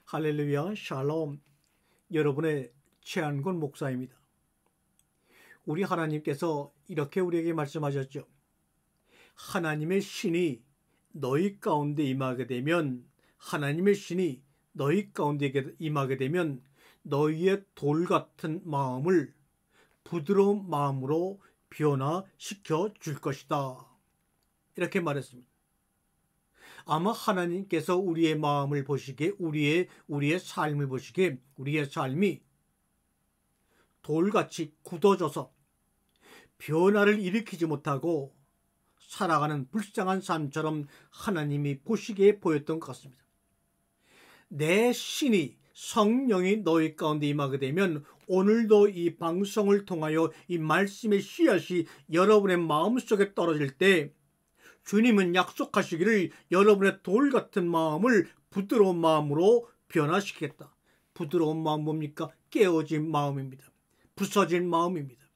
할렐루야, 샬롬. 여러분의 최한권 목사입니다. 우리 하나님께서 이렇게 우리에게 말씀하셨죠. 하나님의 신이 너희 가운데 임하게 되면, 하나님의 신이 너희 가운데 임하게 되면 너희의 돌 같은 마음을 부드러운 마음으로 변화시켜 줄 것이다. 이렇게 말했습니다. 아마 하나님께서 우리의 마음을 보시기에, 우리의 삶을 보시기에, 우리의 삶이 돌같이 굳어져서 변화를 일으키지 못하고 살아가는 불쌍한 삶처럼 하나님이 보시기에 보였던 것 같습니다. 내 신이, 성령이 너희 가운데 임하게 되면 오늘도 이 방송을 통하여 이 말씀의 씨앗이 여러분의 마음속에 떨어질 때 주님은 약속하시기를 여러분의 돌 같은 마음을 부드러운 마음으로 변화시키겠다. 부드러운 마음 뭡니까? 깨어진 마음입니다. 부서진 마음입니다.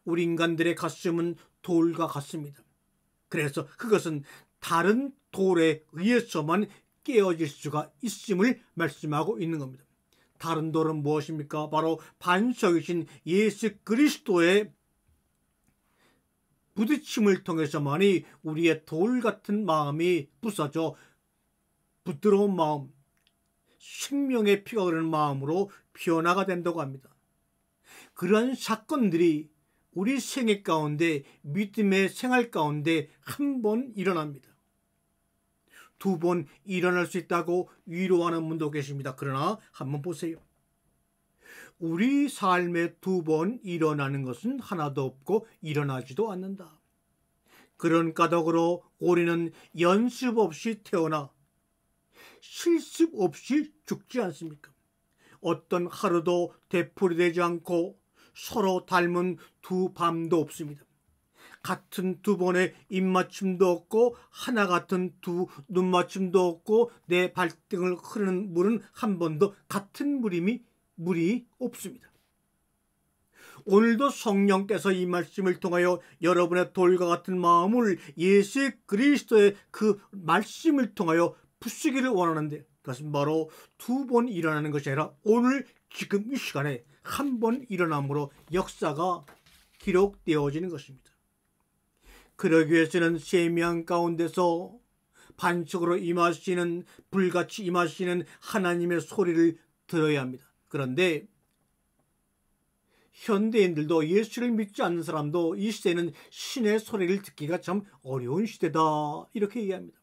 우리 인간들의 가슴은 돌과 같습니다. 그래서 그것은 다른 돌에 의해서만 깨어질 수가 있음을 말씀하고 있는 겁니다. 다른 돌은 무엇입니까? 바로 반석이신 예수 그리스도의 부딪힘을 통해서만이 우리의 돌 같은 마음이 부서져 부드러운 마음, 생명의 피가 흐르는 마음으로 변화가 된다고 합니다. 그러한 사건들이 우리 생애 가운데, 믿음의 생활 가운데 한 번 일어납니다. 두 번 일어날 수 있다고 위로하는 분도 계십니다. 그러나 한번 보세요. 우리 삶에 두 번 일어나는 것은 하나도 없고 일어나지도 않는다. 그런 까닭으로 우리는 연습 없이 태어나 실습 없이 죽지 않습니까? 어떤 하루도 되풀이되지 않고 서로 닮은 두 밤도 없습니다. 같은 두 번의 입맞춤도 없고 하나 같은 두 눈맞춤도 없고 내 발등을 흐르는 물은 한 번도 같은 물이 없습니다. 오늘도 성령께서 이 말씀을 통하여 여러분의 돌과 같은 마음을 예수 그리스도의 그 말씀을 통하여 부수기를 원하는데, 그것은 바로 두 번 일어나는 것이 아니라 오늘 지금 이 시간에 한 번 일어남으로 역사가 기록되어지는 것입니다. 그러기 위해서는 세미한 가운데서 반석으로 임하시는, 불같이 임하시는 하나님의 소리를 들어야 합니다. 그런데 현대인들도, 예수를 믿지 않는 사람도 이 시대는 신의 소리를 듣기가 참 어려운 시대다, 이렇게 얘기합니다.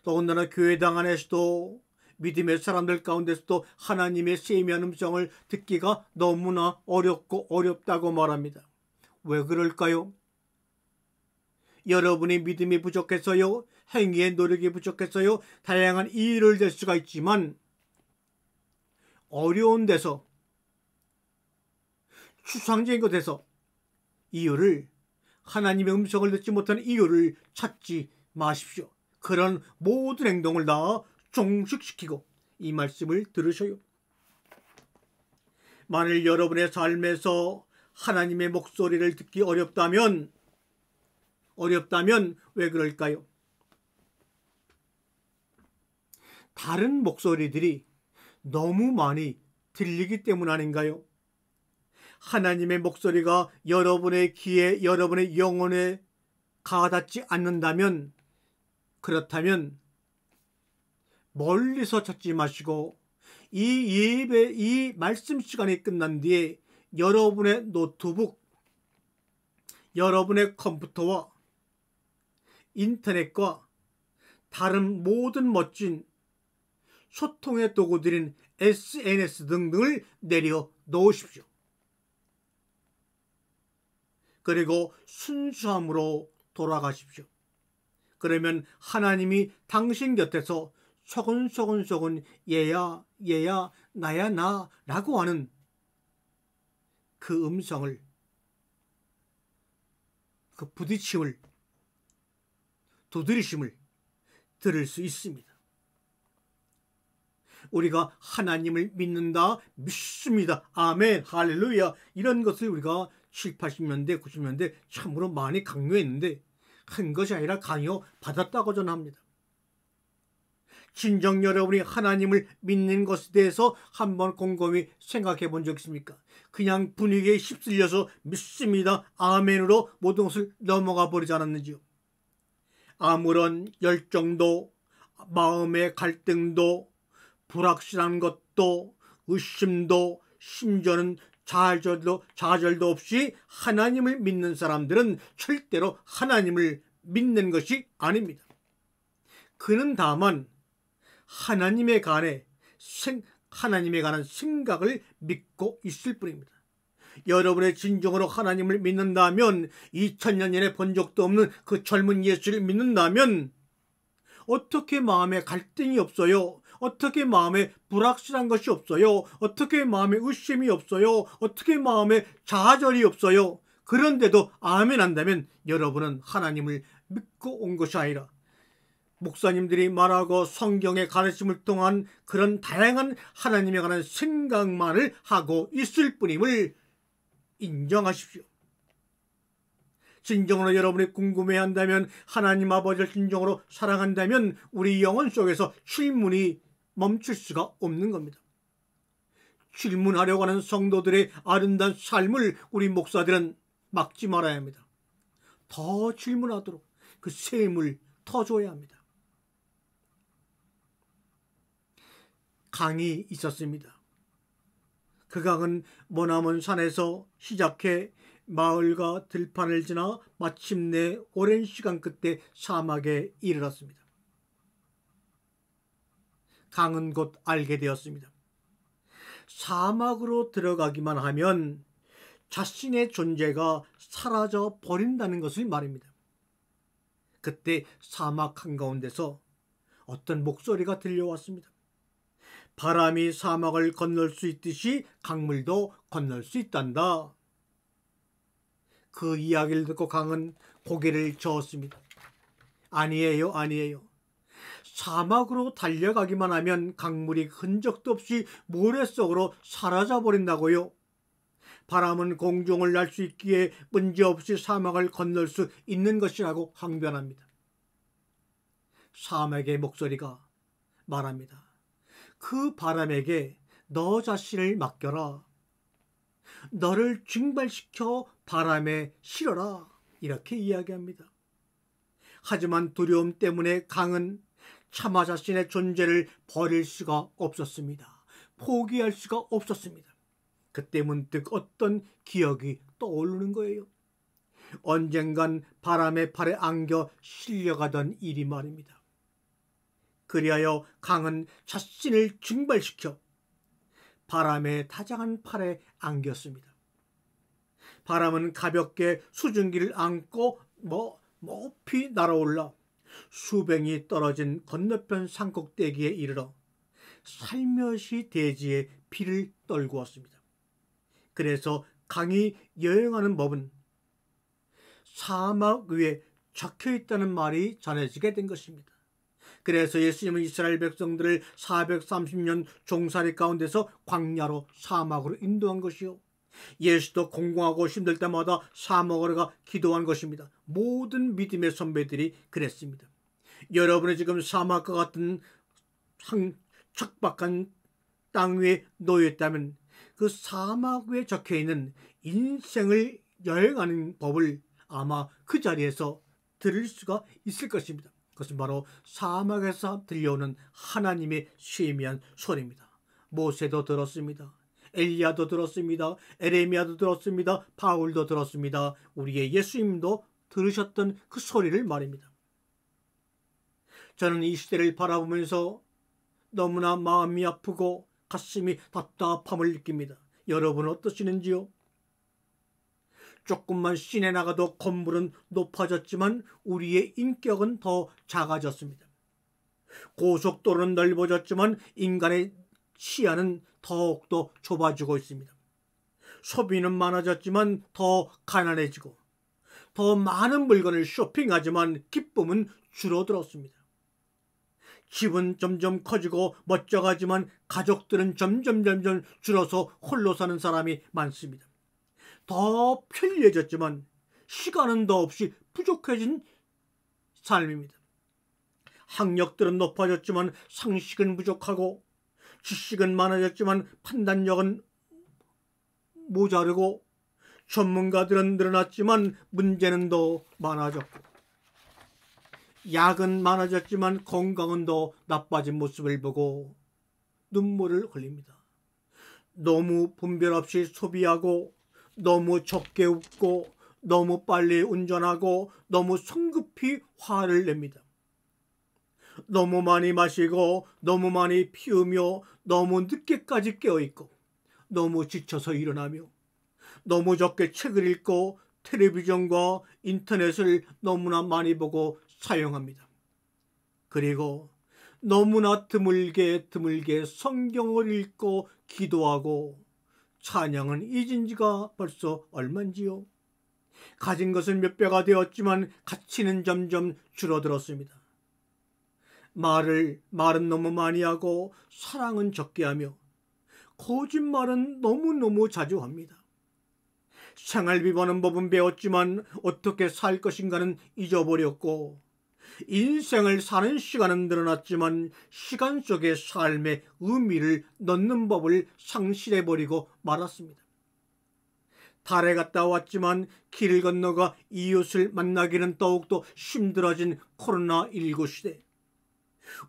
더군다나 교회당 안에서도, 믿음의 사람들 가운데서도 하나님의 세미한 음성을 듣기가 너무나 어렵고 어렵다고 말합니다. 왜 그럴까요? 여러분의 믿음이 부족해서요, 행위의 노력이 부족해서요, 다양한 이유를 댈 수가 있지만 어려운 데서, 추상적인 것에서 이유를, 하나님의 음성을 듣지 못하는 이유를 찾지 마십시오. 그런 모든 행동을 다 종식시키고 이 말씀을 들으셔요. 만일 여러분의 삶에서 하나님의 목소리를 듣기 어렵다면 왜 그럴까요? 다른 목소리들이 너무 많이 들리기 때문 아닌가요? 하나님의 목소리가 여러분의 귀에, 여러분의 영혼에 가닿지 않는다면, 그렇다면 멀리서 찾지 마시고 이 말씀 시간이 끝난 뒤에 여러분의 노트북, 여러분의 컴퓨터와 인터넷과 다른 모든 멋진 소통의 도구들인 SNS 등등을 내려 놓으십시오. 그리고 순수함으로 돌아가십시오. 그러면 하나님이 당신 곁에서 소근소근 얘야 나야 나라고 하는 그 음성을, 그 부딪힘을, 두드리심을 들을 수 있습니다. 우리가 하나님을 믿는다, 믿습니다, 아멘, 할렐루야, 이런 것을 우리가 7, 80년대, 90년대 참으로 많이 강요했는데 한 것이 아니라 강요 받았다고 저는 합니다. 진정 여러분이 하나님을 믿는 것에 대해서 한번 곰곰이 생각해 본 적 있습니까? 그냥 분위기에 휩쓸려서 믿습니다, 아멘으로 모든 것을 넘어가 버리지 않았는지요? 아무런 열정도, 마음의 갈등도, 불확실한 것도, 의심도, 심지어는 좌절도 없이 하나님을 믿는 사람들은 절대로 하나님을 믿는 것이 아닙니다. 그는 다만 하나님에 관한 생각을 믿고 있을 뿐입니다. 여러분의 진정으로 하나님을 믿는다면, 2000년 전에 본 적도 없는 그 젊은 예수를 믿는다면 어떻게 마음에 갈등이 없어요? 어떻게 마음에 불확실한 것이 없어요? 어떻게 마음에 의심이 없어요? 어떻게 마음에 좌절이 없어요? 그런데도 아멘 한다면 여러분은 하나님을 믿고 온 것이 아니라 목사님들이 말하고 성경의 가르침을 통한 그런 다양한 하나님에 관한 생각만을 하고 있을 뿐임을 인정하십시오. 진정으로 여러분이 궁금해한다면, 하나님 아버지를 진정으로 사랑한다면 우리 영혼 속에서 질문이 멈출 수가 없는 겁니다. 질문하려고 하는 성도들의 아름다운 삶을 우리 목사들은 막지 말아야 합니다. 더 질문하도록 그 셈을 터줘야 합니다. 강이 있었습니다. 그 강은 머나먼 산에서 시작해 마을과 들판을 지나 마침내 오랜 시간 끝에 사막에 이르렀습니다. 강은 곧 알게 되었습니다. 사막으로 들어가기만 하면 자신의 존재가 사라져 버린다는 것을 말입니다. 그때 사막 한가운데서 어떤 목소리가 들려왔습니다. 바람이 사막을 건널 수 있듯이 강물도 건널 수 있단다. 그 이야기를 듣고 강은 고개를 저었습니다. 아니에요, 아니에요. 사막으로 달려가기만 하면 강물이 흔적도 없이 모래 속으로 사라져 버린다고요. 바람은 공중을 날 수 있기에 문제없이 사막을 건널 수 있는 것이라고 항변합니다. 사막의 목소리가 말합니다. 그 바람에게 너 자신을 맡겨라. 너를 증발시켜 바람에 실어라. 이렇게 이야기합니다. 하지만 두려움 때문에 강은 차마 자신의 존재를 버릴 수가 없었습니다. 포기할 수가 없었습니다. 그때 문득 어떤 기억이 떠오르는 거예요. 언젠간 바람의 팔에 안겨 실려가던 일이 말입니다. 그리하여 강은 자신을 증발시켜 바람의 다장한 팔에 안겼습니다. 바람은 가볍게 수증기를 안고 높이 날아올라 수백리 떨어진 건너편 산꼭대기에 이르러 살며시 대지에 피를 떨구었습니다. 그래서 강이 여행하는 법은 사막 위에 적혀있다는 말이 전해지게 된 것입니다. 그래서 예수님은 이스라엘 백성들을 430년 종살이 가운데서 광야로 사막으로 인도한 것이요, 예수도 공공하고 힘들 때마다 사막으로 가 기도한 것입니다. 모든 믿음의 선배들이 그랬습니다. 여러분이 지금 사막과 같은 척박한 땅 위에 놓여 있다면 그 사막 위에 적혀있는 인생을 여행하는 법을 아마 그 자리에서 들을 수가 있을 것입니다. 그것은 바로 사막에서 들려오는 하나님의 세미한 소리입니다. 모세도 들었습니다. 엘리야도 들었습니다. 에레미야도 들었습니다. 바울도 들었습니다. 우리의 예수님도 들으셨던 그 소리를 말입니다. 저는 이 시대를 바라보면서 너무나 마음이 아프고 가슴이 답답함을 느낍니다. 여러분은 어떠시는지요? 조금만 시내 나가도 건물은 높아졌지만 우리의 인격은 더 작아졌습니다. 고속도로는 넓어졌지만 인간의 시야는 더욱더 좁아지고 있습니다. 소비는 많아졌지만 더 가난해지고, 더 많은 물건을 쇼핑하지만 기쁨은 줄어들었습니다. 집은 점점 커지고 멋져가지만 가족들은 점점 줄어서 홀로 사는 사람이 많습니다. 더 편리해졌지만 시간은 더없이 부족해진 삶입니다. 학력들은 높아졌지만 상식은 부족하고, 지식은 많아졌지만 판단력은 모자르고, 전문가들은 늘어났지만 문제는 더 많아졌고, 약은 많아졌지만 건강은 더 나빠진 모습을 보고 눈물을 흘립니다. 너무 분별 없이 소비하고, 너무 적게 웃고, 너무 빨리 운전하고, 너무 성급히 화를 냅니다. 너무 많이 마시고, 너무 많이 피우며, 너무 늦게까지 깨어있고, 너무 지쳐서 일어나며, 너무 적게 책을 읽고 텔레비전과 인터넷을 너무나 많이 보고 사용합니다. 그리고 너무나 드물게 성경을 읽고 기도하고 찬양은 잊은 지가 벌써 얼만지요. 가진 것은 몇 배가 되었지만 가치는 점점 줄어들었습니다. 말은 너무 많이 하고 사랑은 적게 하며 거짓말은 너무너무 자주 합니다. 생활비 버는 법은 배웠지만 어떻게 살 것인가는 잊어버렸고, 인생을 사는 시간은 늘어났지만 시간 속에 삶의 의미를 넣는 법을 상실해버리고 말았습니다. 달에 갔다 왔지만 길을 건너가 이웃을 만나기는 더욱더 힘들어진 코로나19 시대.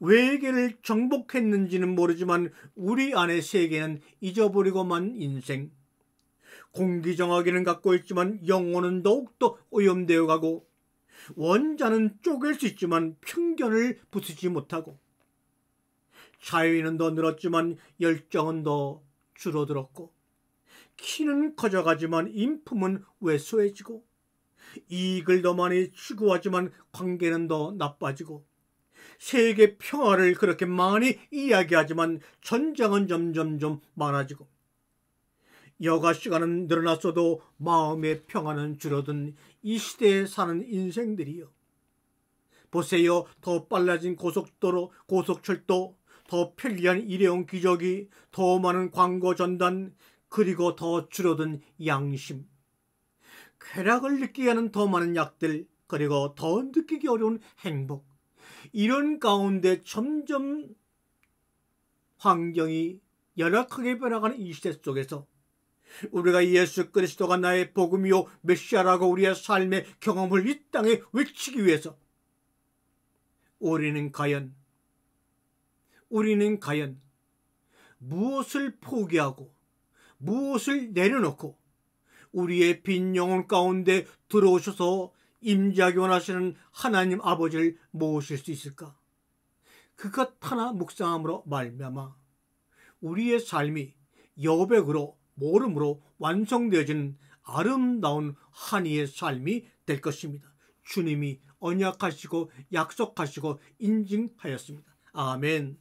외계를 정복했는지는 모르지만 우리 안의 세계는 잊어버리고만 인생. 공기정화기는 갖고 있지만 영혼은 더욱더 오염되어 가고, 원자는 쪼갤 수 있지만 편견을 부수지 못하고, 자유는 더 늘었지만 열정은 더 줄어들었고, 키는 커져가지만 인품은 왜소해지고, 이익을 더 많이 추구하지만 관계는 더 나빠지고, 세계 평화를 그렇게 많이 이야기하지만 전쟁은 점점 많아지고, 여가 시간은 늘어났어도 마음의 평화는 줄어든 이 시대에 사는 인생들이요. 보세요. 더 빨라진 고속도로, 고속철도, 더 편리한 일회용 기저귀, 더 많은 광고 전단, 그리고 더 줄어든 양심. 쾌락을 느끼게 하는 더 많은 약들, 그리고 더 느끼기 어려운 행복. 이런 가운데 점점 환경이 열악하게 변화가는 이 시대 속에서 우리가 예수 그리스도가 나의 복음이요 메시아라고 우리의 삶의 경험을 이 땅에 외치기 위해서 우리는 과연 무엇을 포기하고 무엇을 내려놓고 우리의 빈 영혼 가운데 들어오셔서 임재하기 원하시는 하나님 아버지를 모실 수 있을까? 그것 하나 묵상함으로 말미암아 우리의 삶이 여백으로 모름으로 완성되어지는 아름다운 한이의 삶이 될 것입니다. 주님이 언약하시고 약속하시고 인증하였습니다. 아멘.